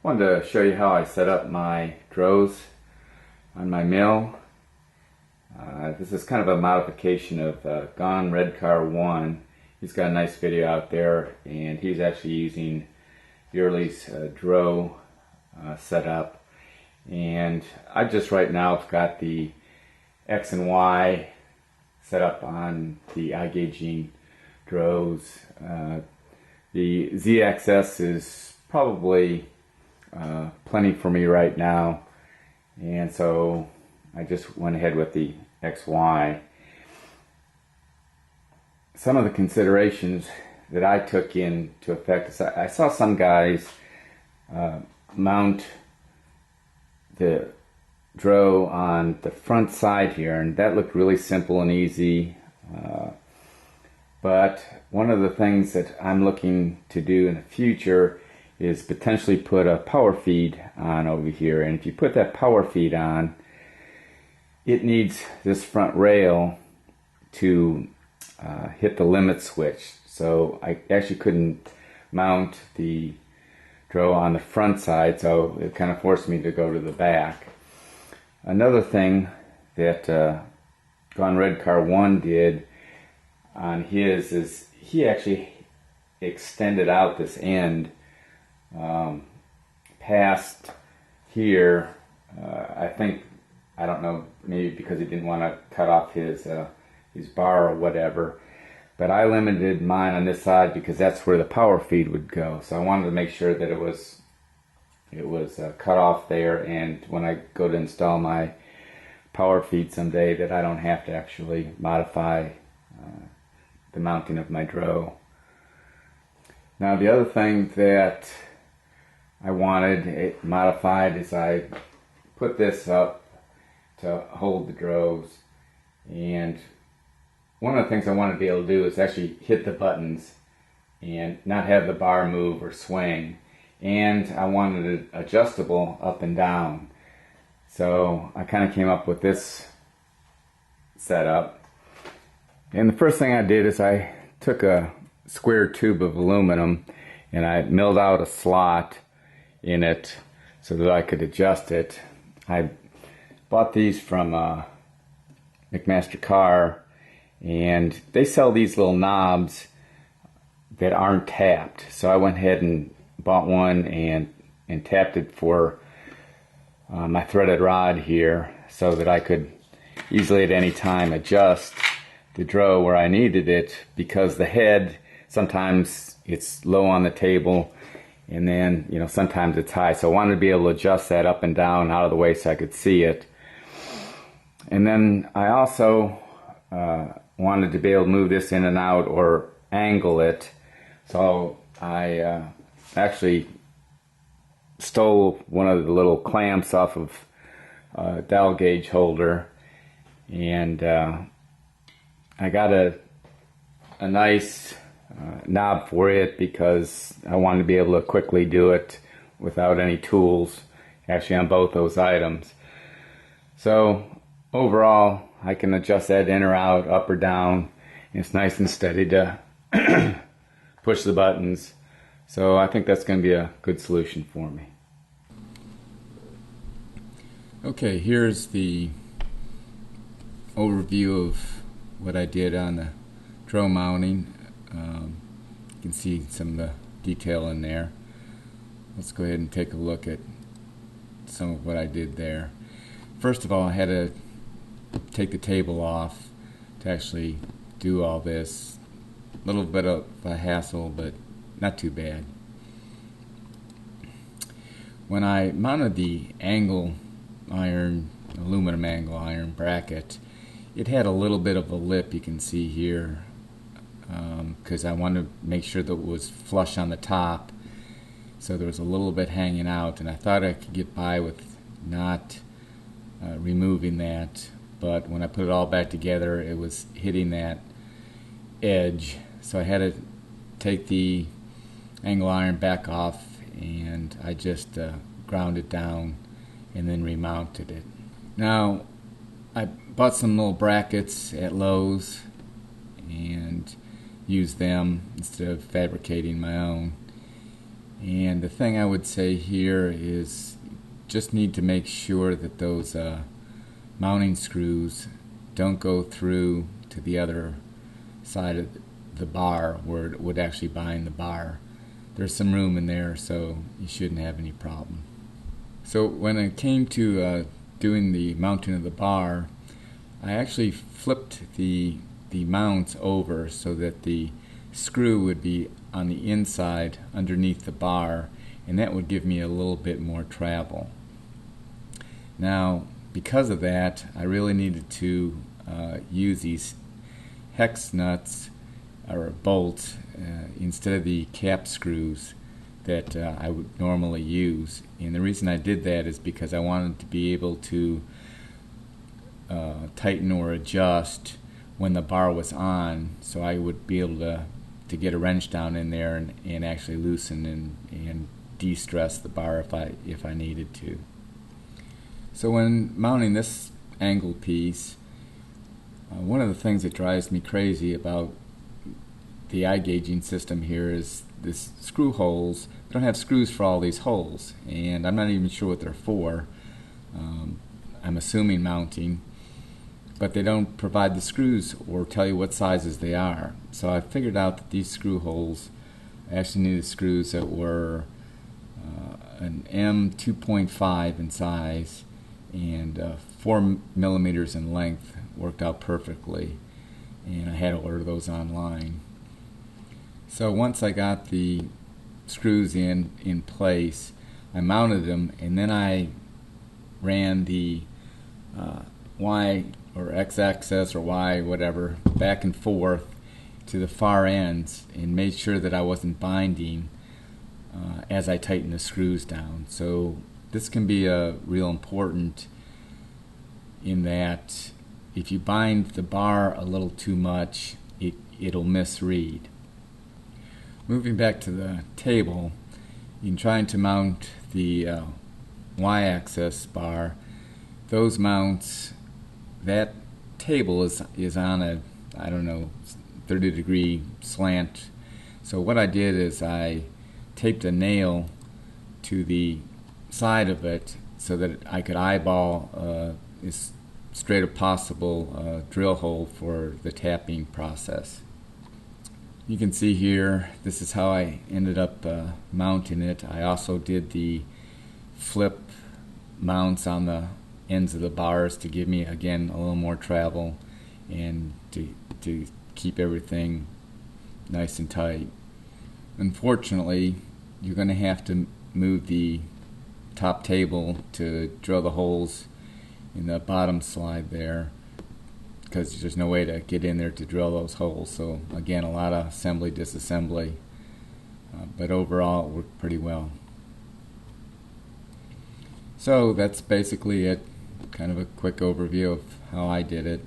Wanted to show you how I set up my DROs on my mill. This is kind of a modification of Gone Red Car 1. He's got a nice video out there, and he's actually using Grizzly's DRO setup. And I just right now have got the X and Y set up on the iGaging DROs. The ZXS is probably plenty for me right now, and so I just went ahead with the XY. Some of the considerations that I took into effect is I saw some guys mount the DRO on the front side here, and that looked really simple and easy. But one of the things that I'm looking to do in the future is potentially put a power feed on over here. And if you put that power feed on, it needs this front rail to hit the limit switch. So I actually couldn't mount the DRO on the front side, so it kind of forced me to go to the back. Another thing that Gone Red Car 1 did on his is he actually extended out this end past here. I don't know, maybe because he didn't want to cut off his bar or whatever, but I limited mine on this side because that's where the power feed would go. So I wanted to make sure that it was cut off there, and when I go to install my power feed someday, that I don't have to actually modify the mounting of my DRO. Now the other thing that I wanted it modified is I put this up to hold the DROs, and one of the things I wanted to be able to do is actually hit the buttons and not have the bar move or swing, and I wanted it adjustable up and down. So I kind of came up with this setup. And the first thing I did is I took a square tube of aluminum and I milled out a slot in it so that I could adjust it. I bought these from McMaster Carr, and they sell these little knobs that aren't tapped. So I went ahead and bought one and tapped it for my threaded rod here so that I could easily at any time adjust the DRO where I needed it, because the head, sometimes it's low on the table, and then sometimes it's high. So I wanted to be able to adjust that up and down out of the way so I could see it. And then I also wanted to be able to move this in and out or angle it. So I actually stole one of the little clamps off of a dowel gauge holder, and I got a nice knob for it because I wanted to be able to quickly do it without any tools, actually, on both those items. So overall, I can adjust that in or out, up or down. It's nice and steady to push the buttons. So I think that's going to be a good solution for me. Okay, here's the overview of what I did on the DRO mounting. You can see some of the detail in there. Let's go ahead and take a look at some of what I did there. First of all, I had to take the table off to actually do all this. A little bit of a hassle, but not too bad. When I mounted the angle iron, aluminum angle iron bracket, it had a little bit of a lip, you can see here, because I wanted to make sure that it was flush on the top, so there was a little bit hanging out, and I thought I could get by with not removing that, but when I put it all back together, it was hitting that edge, so I had to take the angle iron back off, and I just ground it down and then remounted it. Now I bought some little brackets at Lowe's and used them instead of fabricating my own. And And the thing I would say here is just need to make sure that those mounting screws don't go through to the other side of the bar where it would actually bind the bar. There's some room in there, so you shouldn't have any problem. So when it came to doing the mounting of the bar, I actually flipped the mounts over so that the screw would be on the inside underneath the bar, and that would give me a little bit more travel. Now, because of that, I really needed to use these hex nuts or bolts instead of the cap screws that I would normally use. And the reason I did that is because I wanted to be able to tighten or adjust when the bar was on, so I would be able to get a wrench down in there and actually loosen and de-stress the bar if I needed to. So when mounting this angle piece, one of the things that drives me crazy about the iGaging system here is this screw holes. They don't have screws for all these holes, and I'm not even sure what they're for. I'm assuming mounting, but they don't provide the screws or tell you what sizes they are. So I figured out that these screw holes actually needed screws that were an M2.5 in size and 4 millimeters in length. Worked out perfectly, and I had to order those online. So once I got the screws in place, I mounted them, and then I ran the Y or X axis or Y whatever back and forth to the far ends and made sure that I wasn't binding as I tightened the screws down. So this can be real important in that if you bind the bar a little too much, it'll misread. Moving back to the table, in trying to mount the Y-axis bar, those mounts, that table is on a, 30-degree slant. So what I did is I taped a nail to the side of it so that I could eyeball this straight as possible drill hole for the tapping process. You can see here, this is how I ended up mounting it. I also did the flip mounts on the ends of the bars to give me, again, a little more travel and to keep everything nice and tight. Unfortunately, you're going to have to move the top table to drill the holes in the bottom slide there, because there's no way to get in there to drill those holes. So again, a lot of assembly, disassembly, but overall it worked pretty well. So that's basically it, kind of a quick overview of how I did it.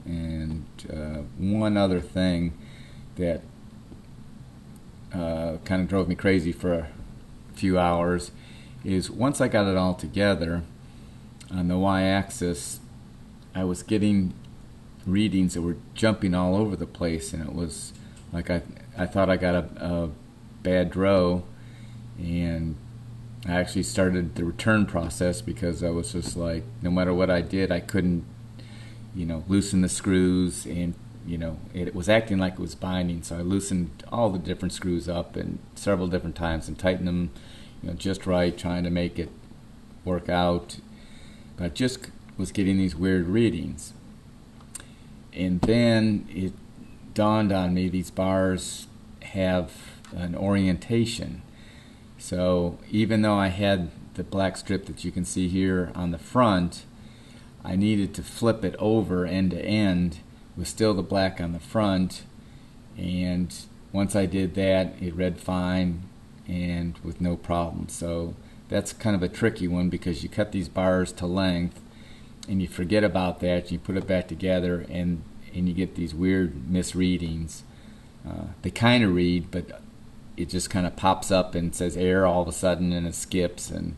And one other thing that kind of drove me crazy for a few hours is once I got it all together, on the Y-axis, I was getting readings that were jumping all over the place, and it was like I thought I got a bad DRO, and I actually started the return process because I was just like, no matter what I did, I couldn't, loosen the screws, and it was acting like it was binding. So I loosened all the different screws up and several different times and tightened them, just right, trying to make it work out. But I just was getting these weird readings. And then it dawned on me these bars have an orientation. So even though I had the black strip that you can see here on the front, I needed to flip it over end to end with still the black on the front. And once I did that, it read fine and with no problem. So that's kind of a tricky one because you cut these bars to length and you forget about that, you put it back together, and you get these weird misreadings. They kind of read, but it just kind of pops up and says error all of a sudden, and it skips. And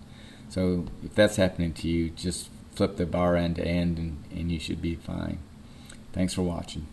so if that's happening to you, just flip the bar end to end and you should be fine. Thanks for watching.